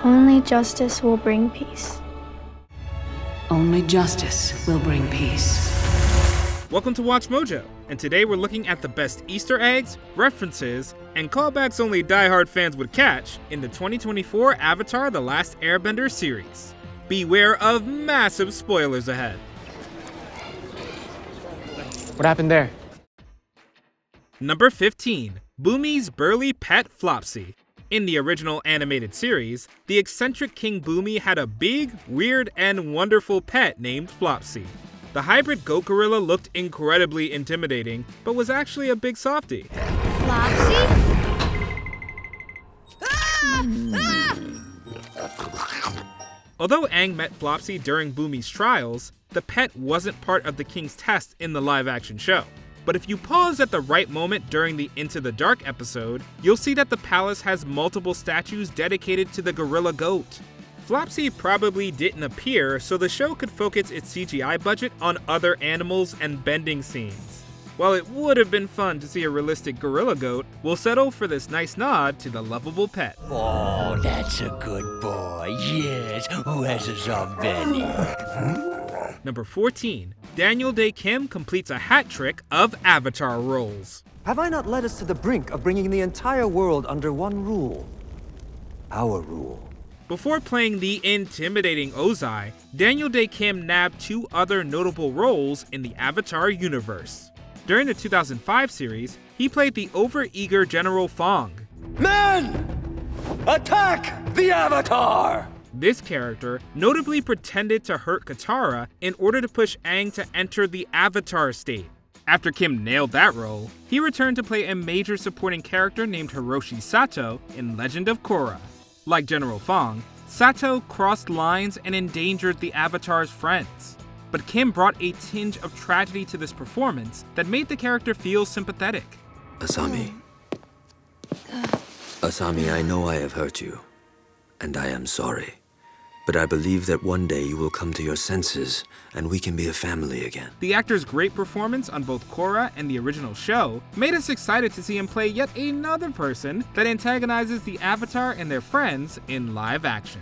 Only justice will bring peace. Only justice will bring peace. Welcome to Watch Mojo, and today we're looking at the best Easter eggs, references, and callbacks only diehard fans would catch in the 2024 Avatar: The Last Airbender series. Beware of massive spoilers ahead. What happened there? Number 15. Boomies Burly Pet Flopsie. In the original animated series, the eccentric King Bumi had a big, weird, and wonderful pet named Flopsie. The hybrid goat gorilla looked incredibly intimidating, but was actually a big softie. Flopsie? Although Aang met Flopsie during Bumi's trials, the pet wasn't part of the king's test in the live-action show. But if you pause at the right moment during the Into the Dark episode, you'll see that the palace has multiple statues dedicated to the gorilla goat. Flopsie probably didn't appear, so the show could focus its CGI budget on other animals and bending scenes. While it would have been fun to see a realistic gorilla goat, we'll settle for this nice nod to the lovable pet. Oh, that's a good boy, yes, who has a soft belly. Number 14. Daniel Day Kim completes a hat trick of Avatar roles. Have I not led us to the brink of bringing the entire world under one rule? Our rule. Before playing the intimidating Ozai, Daniel Day Kim nabbed 2 other notable roles in the Avatar universe. During the 2005 series, he played the overeager General Fong. Men! Attack the Avatar! This character notably pretended to hurt Katara in order to push Aang to enter the Avatar state. After Kim nailed that role, he returned to play a major supporting character named Hiroshi Sato in Legend of Korra. Like General Fong, Sato crossed lines and endangered the Avatar's friends. But Kim brought a tinge of tragedy to this performance that made the character feel sympathetic. Asami. Asami, I know I have hurt you, and I am sorry. But I believe that one day you will come to your senses, and we can be a family again. The actor's great performance on both Korra and the original show made us excited to see him play yet another person that antagonizes the Avatar and their friends in live action.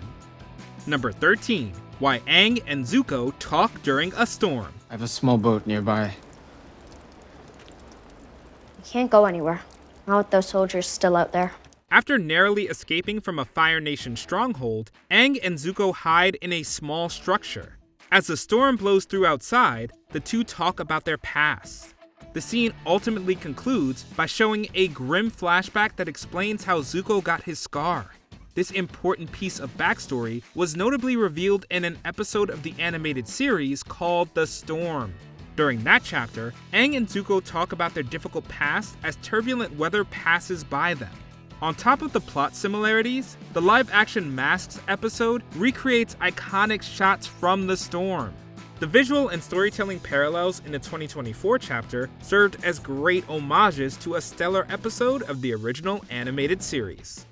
Number 13. Why Aang and Zuko talk during a storm. I have a small boat nearby. We can't go anywhere. Not with those soldiers still out there. After narrowly escaping from a Fire Nation stronghold, Aang and Zuko hide in a small structure. As the storm blows through outside, the two talk about their past. The scene ultimately concludes by showing a grim flashback that explains how Zuko got his scar. This important piece of backstory was notably revealed in an episode of the animated series called The Storm. During that chapter, Aang and Zuko talk about their difficult past as turbulent weather passes by them. On top of the plot similarities, the live-action Masks episode recreates iconic shots from The Storm. The visual and storytelling parallels in the 2024 chapter served as great homages to a stellar episode of the original animated series.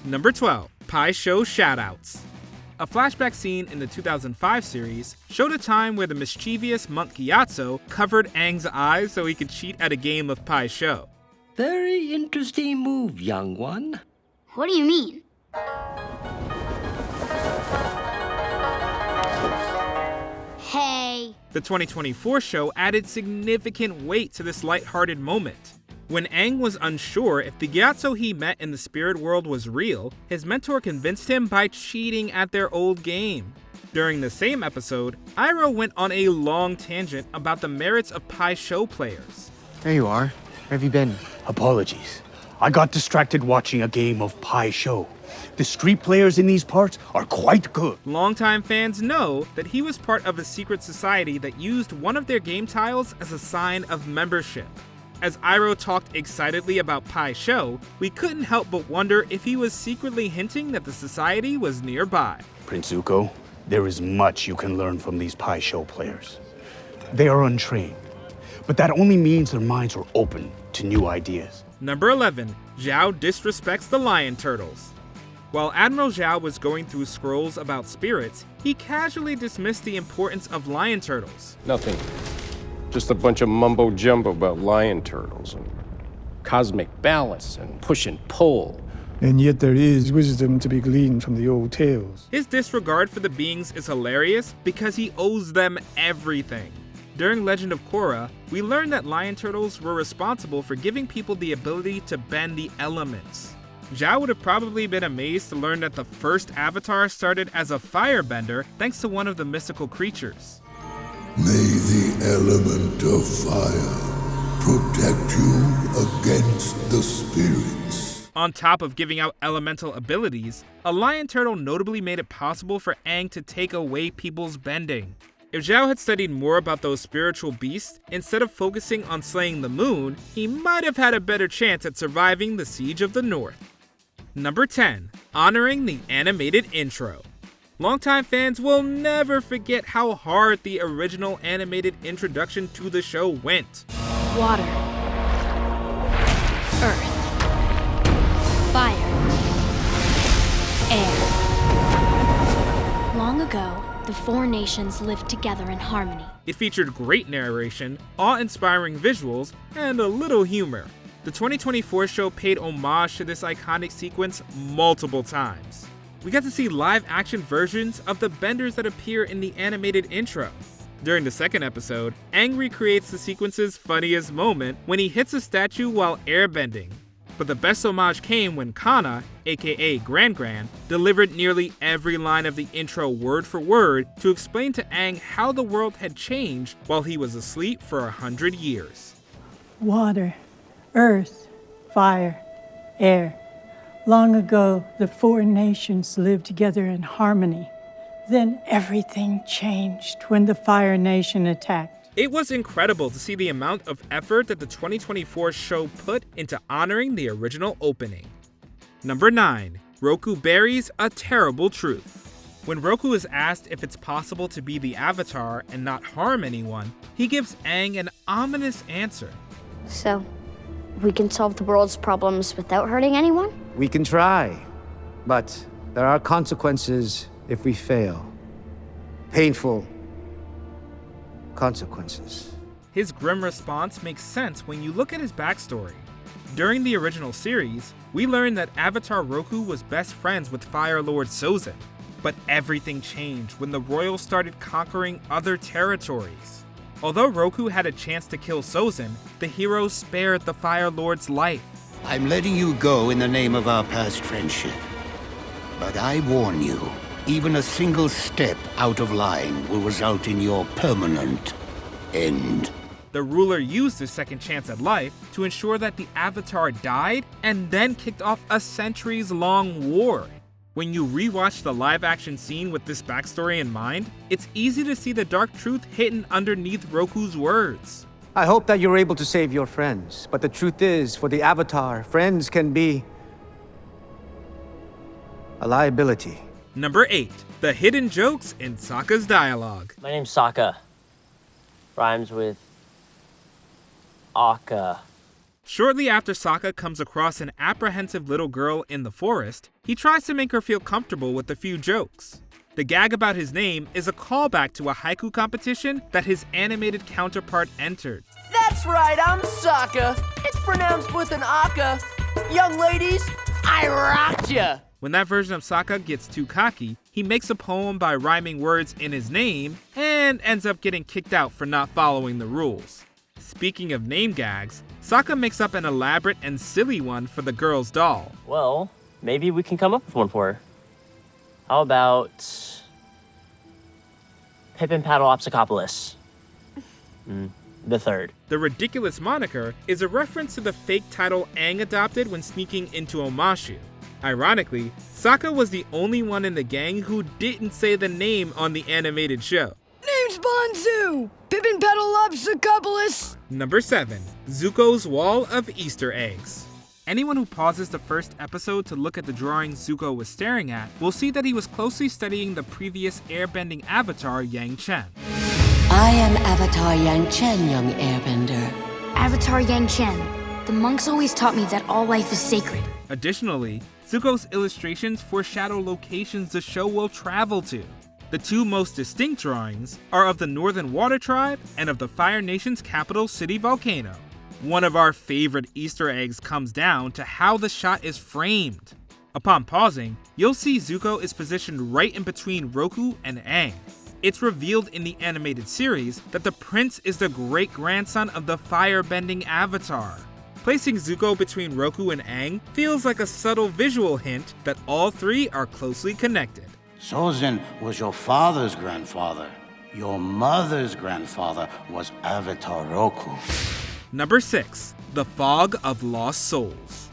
Number 12. Pshow Shoutouts. A flashback scene in the 2005 series showed a time where the mischievous monk Gyatso covered Aang's eyes so he could cheat at a game of Pshow. Very interesting move, young one. What do you mean? Hey. The 2024 show added significant weight to this lighthearted moment. When Aang was unsure if the Gyatso he met in the spirit world was real, his mentor convinced him by cheating at their old game. During the same episode, Iroh went on a long tangent about the merits of Pshow players. There you are. Where have you been? Apologies. I got distracted watching a game of Pshow. The street players in these parts are quite good. Longtime fans know that he was part of a secret society that used one of their game tiles as a sign of membership. As Iroh talked excitedly about Pshow, we couldn't help but wonder if he was secretly hinting that the society was nearby. Prince Zuko, there is much you can learn from these Pshow players. They are untrained, but that only means their minds are open to new ideas. Number 11. Zhao disrespects the lion turtles. While Admiral Zhao was going through scrolls about spirits, he casually dismissed the importance of lion turtles. Nothing. Just a bunch of mumbo-jumbo about lion turtles and cosmic balance and push and pull. And yet there is wisdom to be gleaned from the old tales. His disregard for the beings is hilarious because he owes them everything. During Legend of Korra, we learned that lion turtles were responsible for giving people the ability to bend the elements. Zhao would have probably been amazed to learn that the first avatar started as a firebender thanks to one of the mystical creatures. May the element of fire protect you against the spirits. On top of giving out elemental abilities, a lion turtle notably made it possible for Aang to take away people's bending. If Zhao had studied more about those spiritual beasts, instead of focusing on slaying the moon, he might have had a better chance at surviving the Siege of the North. Number 10. Honoring the animated intro. Longtime fans will never forget how hard the original animated introduction to the show went. Water. Earth. Fire. Air. Long ago, the four nations lived together in harmony. It featured great narration, awe-inspiring visuals, and a little humor. The 2024 show paid homage to this iconic sequence multiple times. We got to see live-action versions of the benders that appear in the animated intro. During the second episode, Aang recreates the sequence's funniest moment when he hits a statue while airbending. But the best homage came when Kana, aka Gran Gran, delivered nearly every line of the intro word for word to explain to Aang how the world had changed while he was asleep for 100 years. Water, earth, fire, air. Long ago, the four nations lived together in harmony. Then everything changed when the Fire Nation attacked. It was incredible to see the amount of effort that the 2024 show put into honoring the original opening. Number 9. Roku buries a terrible truth. When Roku is asked if it's possible to be the Avatar and not harm anyone, he gives Aang an ominous answer. So, we can solve the world's problems without hurting anyone? We can try, but there are consequences if we fail. Painful consequences. His grim response makes sense when you look at his backstory. During the original series, we learned that Avatar Roku was best friends with Fire Lord Sozin, but everything changed when the royals started conquering other territories. Although Roku had a chance to kill Sozin, the heroes spared the Fire Lord's life. I'm letting you go in the name of our past friendship. But I warn you, even a single step out of line will result in your permanent end. The ruler used his second chance at life to ensure that the Avatar died and then kicked off a centuries-long war. When you rewatch the live-action scene with this backstory in mind, it's easy to see the dark truth hidden underneath Roku's words. I hope that you're able to save your friends, but the truth is, for the Avatar, friends can be a liability. Number 8. The hidden jokes in Sokka's dialogue. My name's Saka. Rhymes with Aka. Shortly after Sokka comes across an apprehensive little girl in the forest, he tries to make her feel comfortable with a few jokes. The gag about his name is a callback to a haiku competition that his animated counterpart entered. That's right, I'm Saka. It's pronounced with an aka. Young ladies, I rocked ya. When that version of Sokka gets too cocky, he makes a poem by rhyming words in his name and ends up getting kicked out for not following the rules. Speaking of name gags, Sokka makes up an elaborate and silly one for the girl's doll. Well, maybe we can come up with one for her. How about Pippin Paddleopsicopolis the third. The ridiculous moniker is a reference to the fake title Aang adopted when sneaking into Omashu. Ironically, Sokka was the only one in the gang who didn't say the name on the animated show. Name's Bonzu! Pippin Paddleopsicopolis! Number 7. Zuko's Wall of Easter Eggs. Anyone who pauses the first episode to look at the drawing Zuko was staring at will see that he was closely studying the previous airbending avatar Yang Chen. I am Avatar Yang Chen, young airbender. Avatar Yang Chen. The monks always taught me that all life is sacred. Additionally, Zuko's illustrations foreshadow locations the show will travel to. The two most distinct drawings are of the Northern Water Tribe and of the Fire Nation's capital city volcano. One of our favorite Easter eggs comes down to how the shot is framed. Upon pausing, you'll see Zuko is positioned right in between Roku and Aang. It's revealed in the animated series that the prince is the great-grandson of the firebending avatar. Placing Zuko between Roku and Aang feels like a subtle visual hint that all three are closely connected. Sozin was your father's grandfather. Your mother's grandfather was Avatar Roku. Number 6. The Fog of Lost Souls.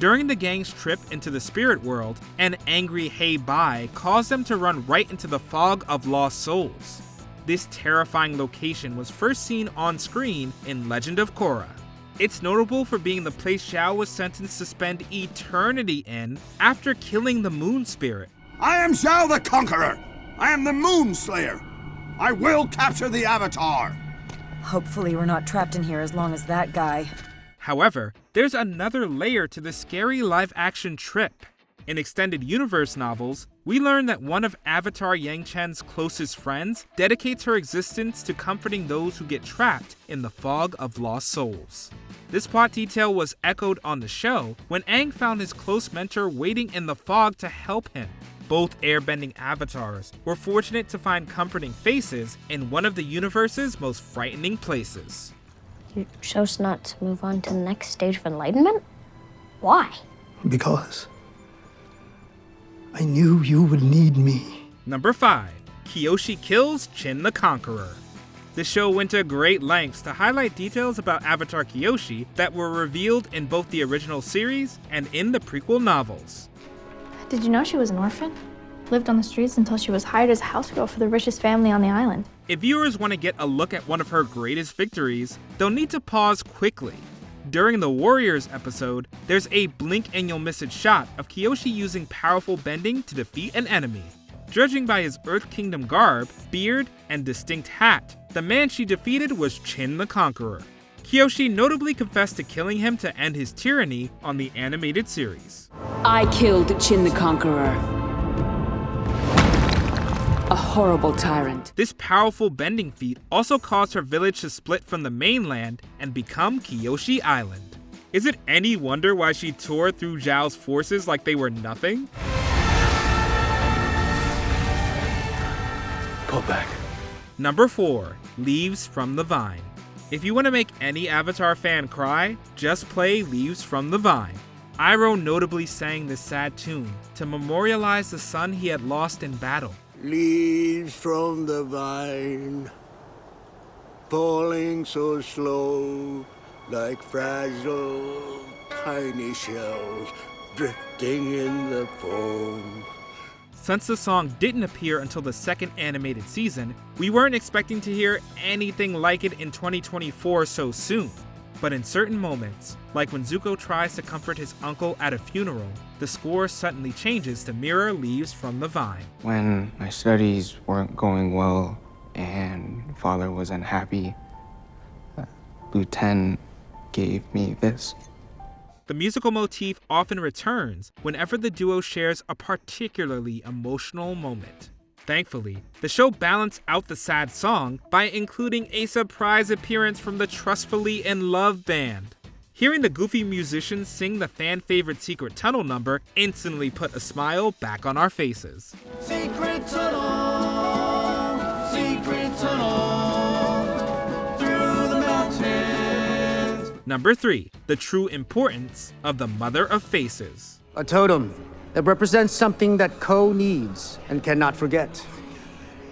During the gang's trip into the spirit world, an angry Hey Bai caused them to run right into the Fog of Lost Souls. This terrifying location was first seen on screen in Legend of Korra. It's notable for being the place Xiao was sentenced to spend eternity in after killing the Moon Spirit. I am Zhao the Conqueror! I am the Moon Slayer! I will capture the Avatar! Hopefully we're not trapped in here as long as that guy. However, there's another layer to the scary live-action trip. In extended universe novels, we learn that one of Avatar Yang Chen's closest friends dedicates her existence to comforting those who get trapped in the Fog of Lost Souls. This plot detail was echoed on the show when Aang found his close mentor waiting in the fog to help him. Both airbending avatars were fortunate to find comforting faces in one of the universe's most frightening places. You chose not to move on to the next stage of enlightenment? Why? Because I knew you would need me. Number 5. Kyoshi kills Chin the Conqueror. The show went to great lengths to highlight details about Avatar Kyoshi that were revealed in both the original series and in the prequel novels. Did you know she was an orphan? Lived on the streets until she was hired as a house girl for the richest family on the island. If viewers want to get a look at one of her greatest victories, they'll need to pause quickly. During the Warriors episode, there's a blink and you'll miss it shot of Kyoshi using powerful bending to defeat an enemy. Judging by his Earth Kingdom garb, beard, and distinct hat, the man she defeated was Chin the Conqueror. Kyoshi notably confessed to killing him to end his tyranny on the animated series. I killed Chin the Conqueror. A horrible tyrant. This powerful bending feat also caused her village to split from the mainland and become Kyoshi Island. Is it any wonder why she tore through Zhao's forces like they were nothing? Pull back. Number 4. Leaves from the Vine. If you want to make any Avatar fan cry, just play Leaves from the Vine. Iroh notably sang this sad tune to memorialize the son he had lost in battle. Leaves from the vine, falling so slow, like fragile, tiny shells drifting in the foam. Since the song didn't appear until the second animated season, we weren't expecting to hear anything like it in 2024 so soon. But in certain moments, like when Zuko tries to comfort his uncle at a funeral, the score suddenly changes to mirror Leaves from the Vine. When my studies weren't going well and father was unhappy, Lieutenant gave me this. The musical motif often returns whenever the duo shares a particularly emotional moment. Thankfully, the show balanced out the sad song by including a surprise appearance from the Trustfully in Love band. Hearing the goofy musicians sing the fan-favorite Secret Tunnel number instantly put a smile back on our faces. Secret tunnel, through the mountains. Number 3. The true importance of the Mother of Faces. A totem that represents something that Ko needs and cannot forget.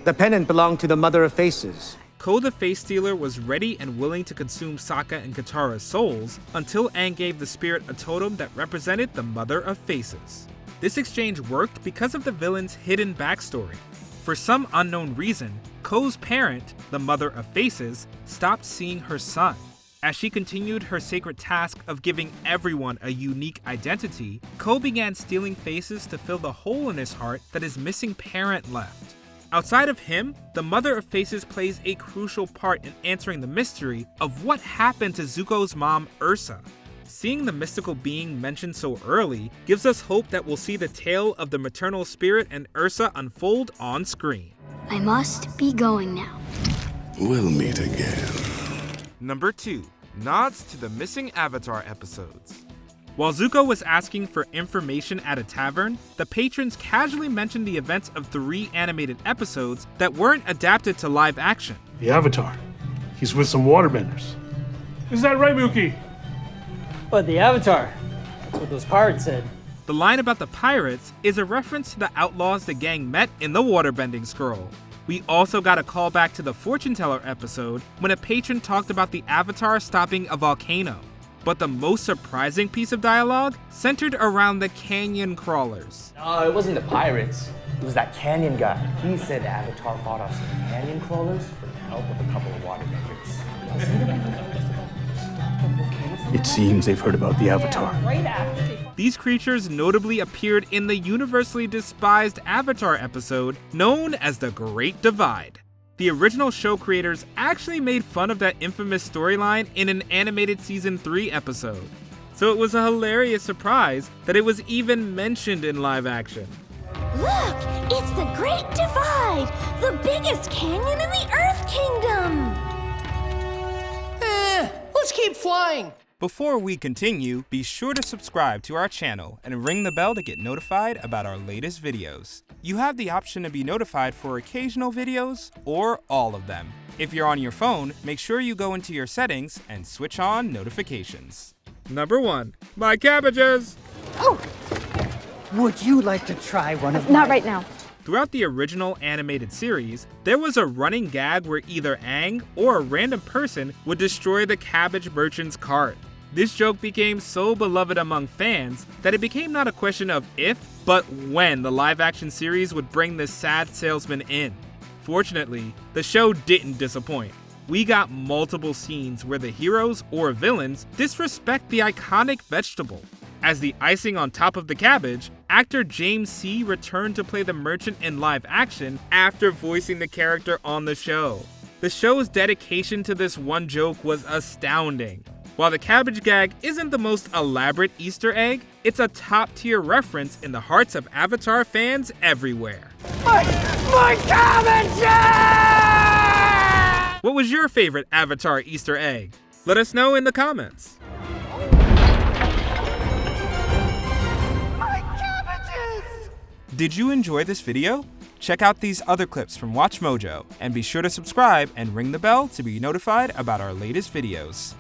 The pennant belonged to the Mother of Faces. Ko the Face Stealer was ready and willing to consume Sokka and Katara's souls until Aang gave the spirit a totem that represented the Mother of Faces. This exchange worked because of the villain's hidden backstory. For some unknown reason, Ko's parent, the Mother of Faces, stopped seeing her son. As she continued her sacred task of giving everyone a unique identity, Ko began stealing faces to fill the hole in his heart that his missing parent left. Outside of him, the Mother of Faces plays a crucial part in answering the mystery of what happened to Zuko's mom, Ursa. Seeing the mystical being mentioned so early gives us hope that we'll see the tale of the maternal spirit and Ursa unfold on screen. I must be going now. We'll meet again. Number 2. Nods to the missing Avatar episodes. While Zuko was asking for information at a tavern, the patrons casually mentioned the events of 3 animated episodes that weren't adapted to live action. The Avatar. He's with some waterbenders. Is that right, Mookie? But the Avatar. That's what those pirates said. The line about the pirates is a reference to the outlaws the gang met in the waterbending scroll. We also got a callback to the Fortune Teller episode when a patron talked about the Avatar stopping a volcano. But the most surprising piece of dialogue centered around the canyon crawlers. No, it wasn't the pirates. It was that canyon guy. He said Avatar fought off some canyon crawlers for the help of a couple of waterbenders. It seems they've heard about the Avatar. These creatures notably appeared in the universally despised Avatar episode known as The Great Divide. The original show creators actually made fun of that infamous storyline in an animated season 3 episode. So it was a hilarious surprise that it was even mentioned in live action. Look, it's the Great Divide, the biggest canyon in the Earth Kingdom. Let's keep flying. Before we continue, be sure to subscribe to our channel and ring the bell to get notified about our latest videos. You have the option to be notified for occasional videos or all of them. If you're on your phone, make sure you go into your settings and switch on notifications. Number 1. My cabbages! Oh! Would you like to try one of Not right now. Throughout the original animated series, there was a running gag where either Aang or a random person would destroy the cabbage merchant's cart. This joke became so beloved among fans that it became not a question of if, but when the live-action series would bring this sad salesman in. Fortunately, the show didn't disappoint. We got multiple scenes where the heroes or villains disrespect the iconic vegetable. As the icing on top of the cabbage, actor James C. returned to play the merchant in live action after voicing the character on the show. The show's dedication to this one joke was astounding. While the cabbage gag isn't the most elaborate Easter egg, it's a top-tier reference in the hearts of Avatar fans everywhere. My cabbages! What was your favorite Avatar Easter egg? Let us know in the comments. Did you enjoy this video? Check out these other clips from WatchMojo and be sure to subscribe and ring the bell to be notified about our latest videos.